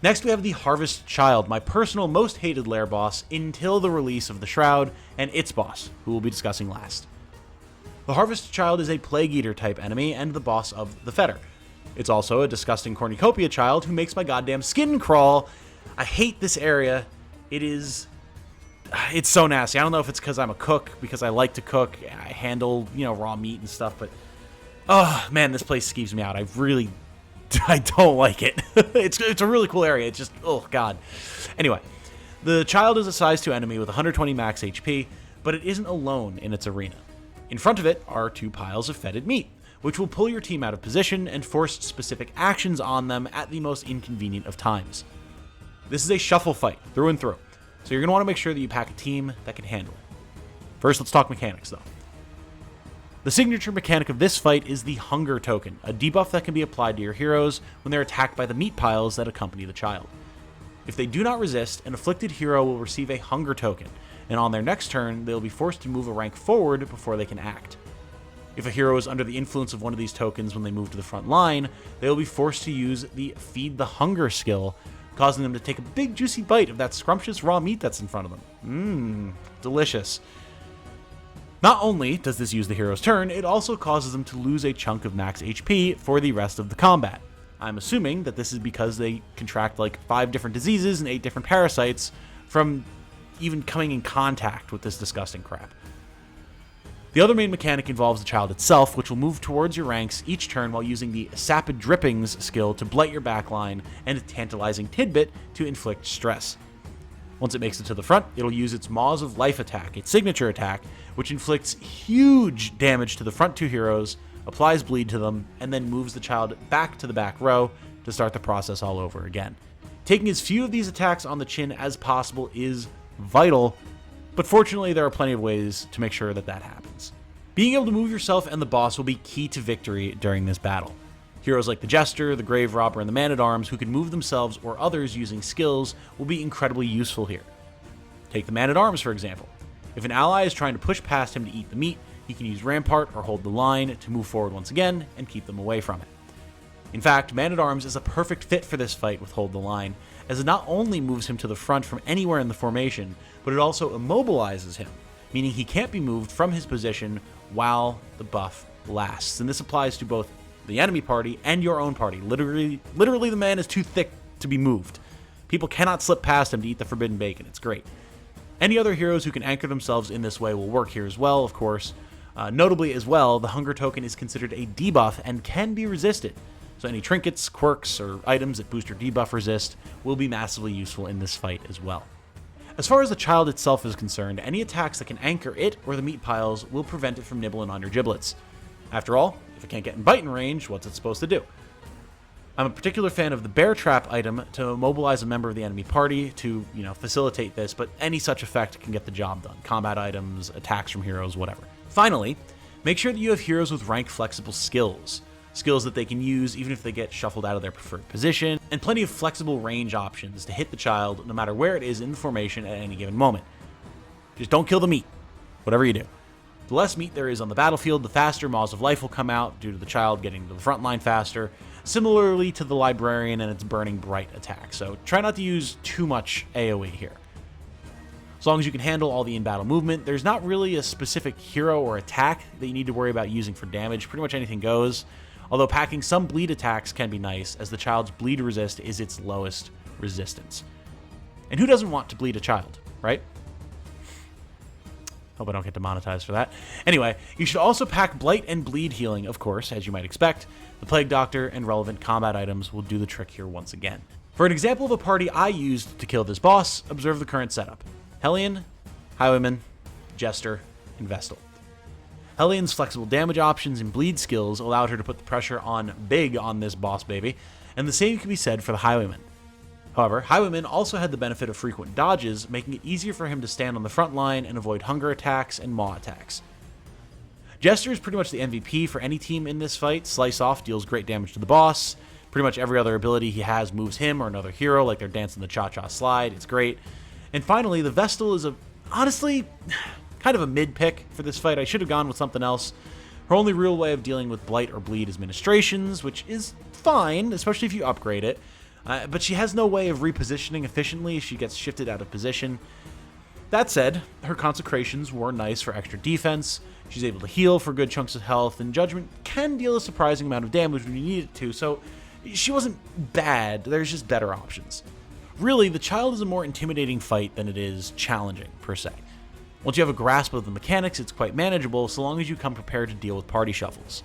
Next we have the Harvest Child, my personal most hated lair boss until the release of the Shroud, and its boss, who we'll be discussing last. The Harvest Child is a Plague Eater type enemy and the boss of the Fetter. It's also a disgusting cornucopia child who makes my goddamn skin crawl. I hate this area. It's so nasty. I don't know if it's because I'm a cook, because I like to cook. I handle, raw meat and stuff, but oh man, this place skeeves me out. I don't like it. It's a really cool area. It's just, oh god. Anyway, the child is a size 2 enemy with 120 max HP, but it isn't alone in its arena. In front of it are 2 piles of fetid meat, which will pull your team out of position and force specific actions on them at the most inconvenient of times. This is a shuffle fight, through and through, so you're going to want to make sure that you pack a team that can handle it. First, let's talk mechanics, though. The signature mechanic of this fight is the Hunger Token, a debuff that can be applied to your heroes when they're attacked by the meat piles that accompany the child. If they do not resist, an afflicted hero will receive a Hunger Token, and on their next turn, they will be forced to move a rank forward before they can act. If a hero is under the influence of one of these tokens when they move to the front line, they will be forced to use the Feed the Hunger skill, causing them to take a big juicy bite of that scrumptious raw meat that's in front of them. Delicious. Not only does this use the hero's turn, it also causes them to lose a chunk of max HP for the rest of the combat. I'm assuming that this is because they contract like 5 different diseases and 8 different parasites from even coming in contact with this disgusting crap. The other main mechanic involves the child itself, which will move towards your ranks each turn while using the Sapid Drippings skill to blight your backline and a tantalizing tidbit to inflict stress. Once it makes it to the front, it'll use its Maws of Life attack, its signature attack, which inflicts huge damage to the front 2 heroes, applies bleed to them, and then moves the child back to the back row to start the process all over again. Taking as few of these attacks on the chin as possible is vital, but fortunately there are plenty of ways to make sure that happens. Being able to move yourself and the boss will be key to victory during this battle. Heroes like the Jester, the Grave Robber, and the Man-at-Arms who can move themselves or others using skills will be incredibly useful here. Take the Man-at-Arms for example. If an ally is trying to push past him to eat the meat, he can use Rampart or Hold the Line to move forward once again and keep them away from it. In fact, Man-at-Arms is a perfect fit for this fight with Hold the Line, as it not only moves him to the front from anywhere in the formation, but it also immobilizes him, meaning he can't be moved from his position while the buff lasts. And this applies to both the enemy party and your own party. Literally the man is too thick to be moved. People cannot slip past him to eat the forbidden bacon. It's great. Any other heroes who can anchor themselves in this way will work here as well, of course. Notably as well, the Hunger Token is considered a debuff and can be resisted. So any trinkets, quirks, or items that boost your debuff resist will be massively useful in this fight as well. As far as the child itself is concerned, any attacks that can anchor it or the meat piles will prevent it from nibbling on your giblets. After all, if it can't get in biting range, what's it supposed to do? I'm a particular fan of the Bear Trap item to immobilize a member of the enemy party to, facilitate this, but any such effect can get the job done. Combat items, attacks from heroes, whatever. Finally, make sure that you have heroes with rank flexible skills. Skills that they can use even if they get shuffled out of their preferred position, and plenty of flexible range options to hit the child no matter where it is in the formation at any given moment. Just don't kill the meat, whatever you do. The less meat there is on the battlefield, the faster Maws of Life will come out due to the child getting to the front line faster, similarly to the Librarian and its Burning Bright attack, so try not to use too much AoE here. As long as you can handle all the in-battle movement, there's not really a specific hero or attack that you need to worry about using for damage. Pretty much anything goes, although packing some bleed attacks can be nice, as the child's bleed resist is its lowest resistance. And who doesn't want to bleed a child, right? Hope I don't get demonetized for that. Anyway, you should also pack Blight and Bleed healing, of course, as you might expect. The Plague Doctor and relevant combat items will do the trick here once again. For an example of a party I used to kill this boss, observe the current setup. Hellion, Highwayman, Jester, and Vestal. Hellion's flexible damage options and bleed skills allowed her to put the pressure on big on this boss baby, and the same can be said for the Highwayman. However, Highwayman also had the benefit of frequent dodges, making it easier for him to stand on the front line and avoid hunger attacks and maw attacks. Jester is pretty much the MVP for any team in this fight. Slice Off deals great damage to the boss. Pretty much every other ability he has moves him or another hero, like they're dancing the cha-cha slide. It's great. And finally, the Vestal is honestly kind of a mid-pick for this fight. I should have gone with something else. Her only real way of dealing with Blight or Bleed is Ministrations, which is fine, especially if you upgrade it. but she has no way of repositioning efficiently if she gets shifted out of position. That said, her consecrations were nice for extra defense, she's able to heal for good chunks of health, and Judgment can deal a surprising amount of damage when you need it to, so she wasn't bad, there's just better options. Really, the Child is a more intimidating fight than it is challenging, per se. Once you have a grasp of the mechanics, it's quite manageable so long as you come prepared to deal with party shuffles.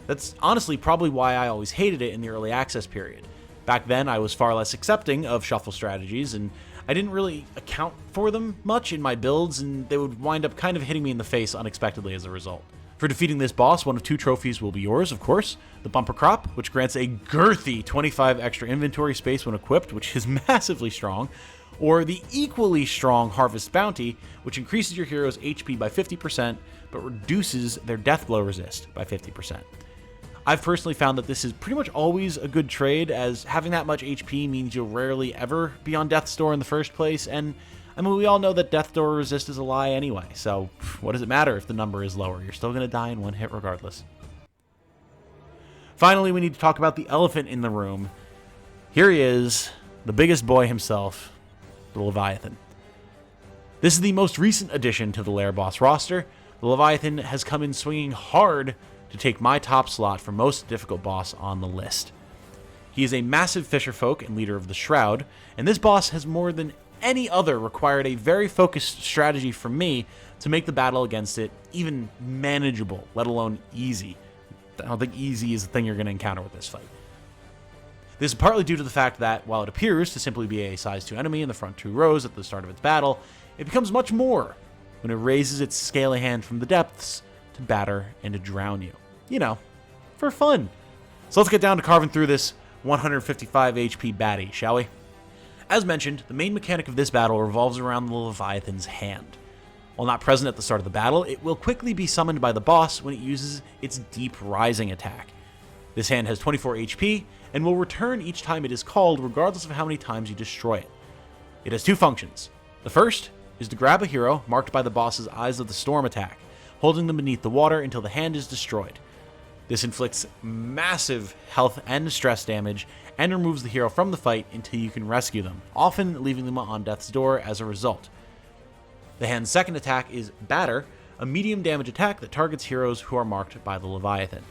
That's honestly probably why I always hated it in the early access period. Back then, I was far less accepting of shuffle strategies, and I didn't really account for them much in my builds, and they would wind up kind of hitting me in the face unexpectedly as a result. For defeating this boss, one of two trophies will be yours, of course. The Bumper Crop, which grants a girthy 25 extra inventory space when equipped, which is massively strong, or the equally strong Harvest Bounty, which increases your hero's HP by 50%, but reduces their death blow resist by 50%. I've personally found that this is pretty much always a good trade, as having that much HP means you'll rarely ever be on Death's Door in the first place, and I mean, we all know that Death Door resist is a lie anyway, so what does it matter if the number is lower? You're still going to die in one hit regardless. Finally, we need to talk about the elephant in the room. Here he is, the biggest boy himself, the Leviathan. This is the most recent addition to the LAIR boss roster. The Leviathan has come in swinging hard to take my top slot for most difficult boss on the list. He is a massive fisherfolk and leader of the Shroud, and this boss has more than any other required a very focused strategy from me to make the battle against it even manageable, let alone easy. I don't think easy is the thing you're going to encounter with this fight. This is partly due to the fact that, while it appears to simply be a size 2 enemy in the front 2 rows at the start of its battle, it becomes much more when it raises its scaly hand from the depths to batter and to drown you. You know, for fun. So let's get down to carving through this 155 HP baddie, shall we? As mentioned, the main mechanic of this battle revolves around the Leviathan's hand. While not present at the start of the battle, it will quickly be summoned by the boss when it uses its Deep Rising attack. This hand has 24 HP, and will return each time it is called, regardless of how many times you destroy it. It has two functions. The first is to grab a hero marked by the boss's Eyes of the Storm attack, holding them beneath the water until the hand is destroyed. This inflicts massive health and stress damage, and removes the hero from the fight until you can rescue them, often leaving them on death's door as a result. The hand's second attack is Batter, a medium damage attack that targets heroes who are marked by the Leviathan.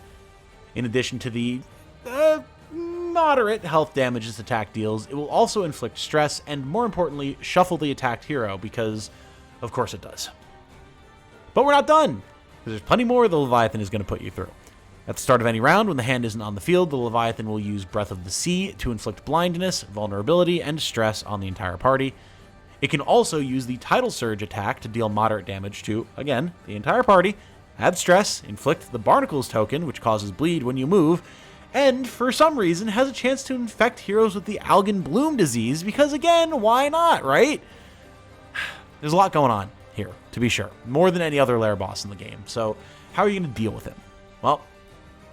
In addition to the moderate health damage this attack deals, it will also inflict stress and, more importantly, shuffle the attacked hero, because of course it does. But we're not done, because there's plenty more the Leviathan is going to put you through. At the start of any round, when the hand isn't on the field, the Leviathan will use Breath of the Sea to inflict blindness, vulnerability, and stress on the entire party. It can also use the Tidal Surge attack to deal moderate damage to, again, the entire party, add stress, inflict the Barnacles token, which causes bleed when you move, and, for some reason, has a chance to infect heroes with the Algin Bloom disease, because, again, why not, right? There's a lot going on here, to be sure. More than any other LAIR boss in the game, so how are you going to deal with him? Well,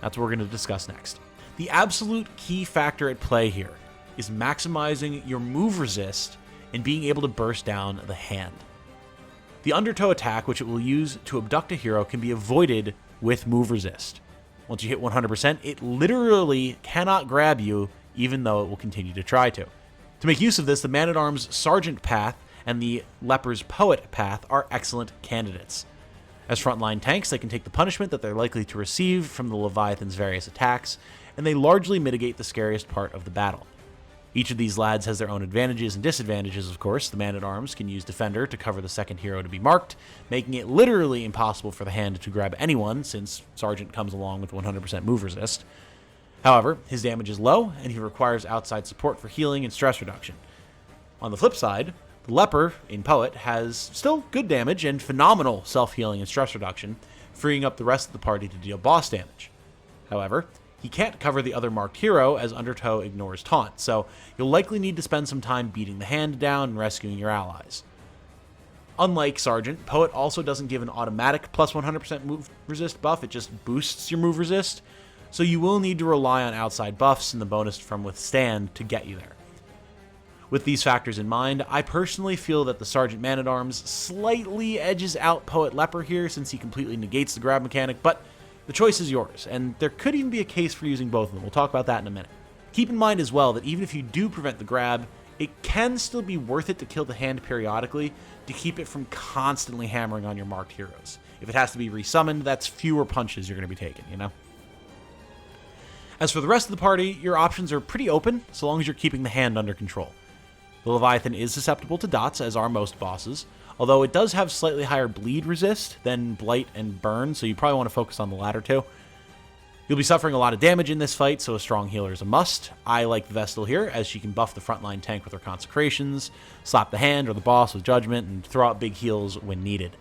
that's what we're going to discuss next. The absolute key factor at play here is maximizing your move resist and being able to burst down the hand. The Undertow attack, which it will use to abduct a hero, can be avoided with move resist. Once you hit 100%, it literally cannot grab you, even though it will continue to try to. To make use of this, the Man-at-Arms Sergeant path and the Leper's Poet path are excellent candidates. As frontline tanks, they can take the punishment that they're likely to receive from the Leviathan's various attacks, and they largely mitigate the scariest part of the battle. Each of these lads has their own advantages and disadvantages, of course. The Man-at-Arms can use Defender to cover the second hero to be marked, making it literally impossible for the hand to grab anyone, since Sergeant comes along with 100% move resist. However, his damage is low, and he requires outside support for healing and stress reduction. On the flip side, the Leper, in Poet, has still good damage and phenomenal self-healing and stress reduction, freeing up the rest of the party to deal boss damage. However, he can't cover the other marked hero, as Undertow ignores taunt, so you'll likely need to spend some time beating the hand down and rescuing your allies. Unlike Sergeant, Poet also doesn't give an automatic plus 100% move resist buff, it just boosts your move resist, so you will need to rely on outside buffs and the bonus from Withstand to get you there. With these factors in mind, I personally feel that the Sergeant Man-at-Arms slightly edges out Poet Leper here, since he completely negates the grab mechanic, but the choice is yours, and there could even be a case for using both of them. We'll talk about that in a minute. Keep in mind as well that even if you do prevent the grab, it can still be worth it to kill the hand periodically to keep it from constantly hammering on your marked heroes. If it has to be resummoned, that's fewer punches you're going to be taking, you know? As for the rest of the party, your options are pretty open, so long as you're keeping the hand under control. The Leviathan is susceptible to dots, as are most bosses, although it does have slightly higher bleed resist than Blight and Burn, so you probably want to focus on the latter two. You'll be suffering a lot of damage in this fight, so a strong healer is a must. I like the Vestal here, as she can buff the frontline tank with her consecrations, slap the hand or the boss with judgment, and throw out big heals when needed.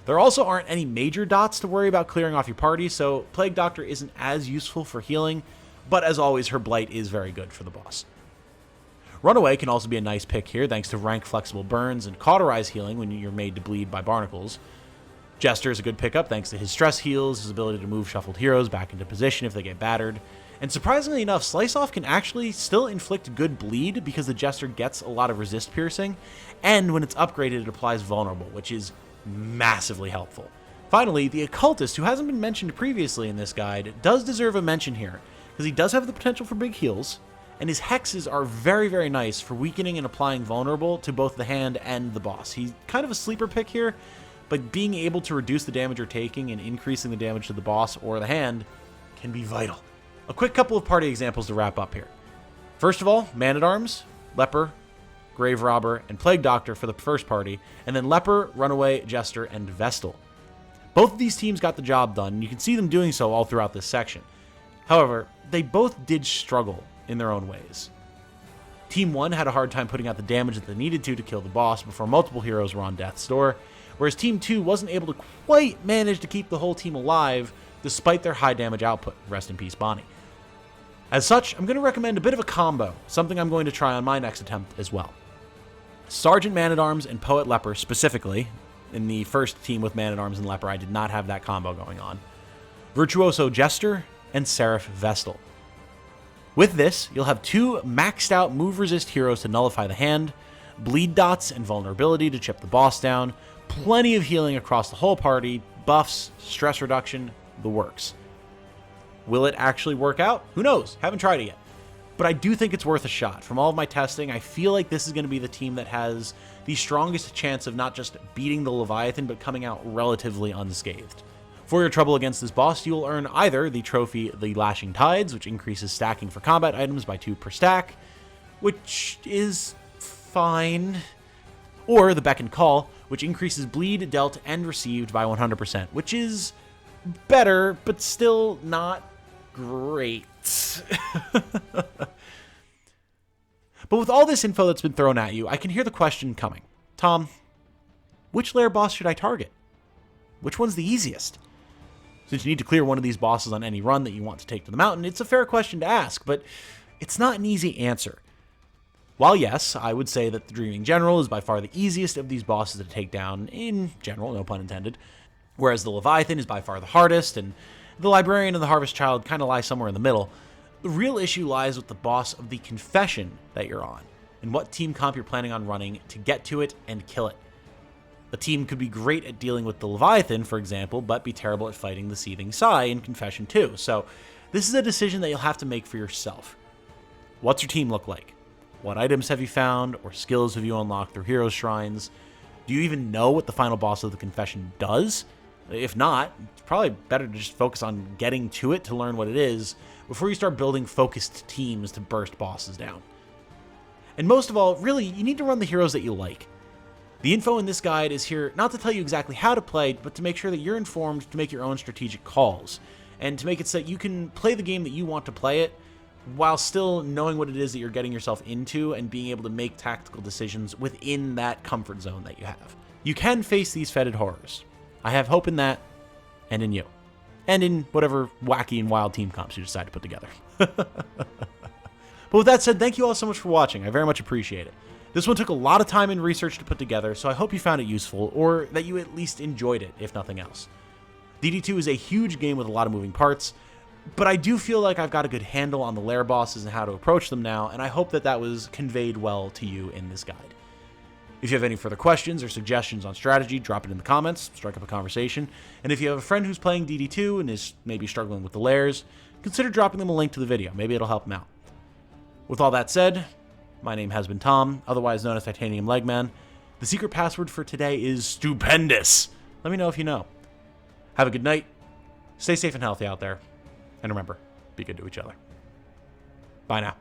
There also aren't any major dots to worry about clearing off your party, so Plague Doctor isn't as useful for healing, but as always, her Blight is very good for the boss. Runaway can also be a nice pick here, thanks to rank flexible burns and cauterize healing when you're made to bleed by barnacles. Jester is a good pickup thanks to his stress heals, his ability to move shuffled heroes back into position if they get battered. And surprisingly enough, Slice Off can actually still inflict good bleed because the Jester gets a lot of resist piercing, and when it's upgraded, it applies vulnerable, which is massively helpful. Finally, the Occultist, who hasn't been mentioned previously in this guide, does deserve a mention here, because he does have the potential for big heals, and his hexes are very, very nice for weakening and applying vulnerable to both the hand and the boss. He's kind of a sleeper pick here, but being able to reduce the damage you're taking and increasing the damage to the boss or the hand can be vital. A quick couple of party examples to wrap up here. First of all, Man-at-Arms, Leper, Grave Robber, and Plague Doctor for the first party, and then Leper, Runaway, Jester, and Vestal. Both of these teams got the job done, and you can see them doing so all throughout this section. However, they both did struggle in their own ways. Team 1 had a hard time putting out the damage that they needed to kill the boss before multiple heroes were on death's door, whereas Team 2 wasn't able to quite manage to keep the whole team alive despite their high damage output. Rest in peace, Bonnie. As such, I'm going to recommend a bit of a combo, something I'm going to try on my next attempt as well. Sergeant Man-at-Arms and Poet Leper specifically. In the first team with Man-at-Arms and Leper, I did not have that combo going on. Virtuoso Jester and Seraph Vestal. With this, you'll have two maxed out move resist heroes to nullify the hand, bleed dots and vulnerability to chip the boss down, plenty of healing across the whole party, buffs, stress reduction, the works. Will it actually work out? Who knows? Haven't tried it yet. But I do think it's worth a shot. From all of my testing, I feel like this is going to be the team that has the strongest chance of not just beating the Leviathan, but coming out relatively unscathed. For your trouble against this boss, you will earn either the trophy The Lashing Tides, which increases stacking for combat items by 2 per stack, which is fine, or the Beck and Call, which increases bleed dealt and received by 100%, which is better, but still not great. But with all this info that's been thrown at you, I can hear the question coming. Tom, which lair boss should I target? Which one's the easiest? Since you need to clear one of these bosses on any run that you want to take to the mountain, it's a fair question to ask, but it's not an easy answer. While yes, I would say that the Dreaming General is by far the easiest of these bosses to take down, in general, no pun intended, whereas the Leviathan is by far the hardest, and the Librarian and the Harvest Child kind of lie somewhere in the middle. The real issue lies with the boss of the Confession that you're on, and what team comp you're planning on running to get to it and kill it. A team could be great at dealing with the Leviathan, for example, but be terrible at fighting the Seething Sigh in Confession 2. So this is a decision that you'll have to make for yourself. What's your team look like? What items have you found, or skills have you unlocked through Hero Shrines? Do you even know what the final boss of the Confession does? If not, it's probably better to just focus on getting to it to learn what it is before you start building focused teams to burst bosses down. And most of all, really, you need to run the heroes that you like. The info in this guide is here not to tell you exactly how to play, but to make sure that you're informed to make your own strategic calls, and to make it so that you can play the game that you want to play it, while still knowing what it is that you're getting yourself into and being able to make tactical decisions within that comfort zone that you have. You can face these fetid horrors. I have hope in that, and in you. And in whatever wacky and wild team comps you decide to put together. But with that said, thank you all so much for watching. I very much appreciate it. This one took a lot of time and research to put together, so I hope you found it useful, or that you at least enjoyed it, if nothing else. DD2 is a huge game with a lot of moving parts, but I do feel like I've got a good handle on the lair bosses and how to approach them now, and I hope that that was conveyed well to you in this guide. If you have any further questions or suggestions on strategy, drop it in the comments, strike up a conversation, and if you have a friend who's playing DD2 and is maybe struggling with the lairs, consider dropping them a link to the video. Maybe it'll help them out. With all that said, my name has been Tom, otherwise known as Titanium Legman. The secret password for today is stupendous. Let me know if you know. Have a good night. Stay safe and healthy out there. And remember, be good to each other. Bye now.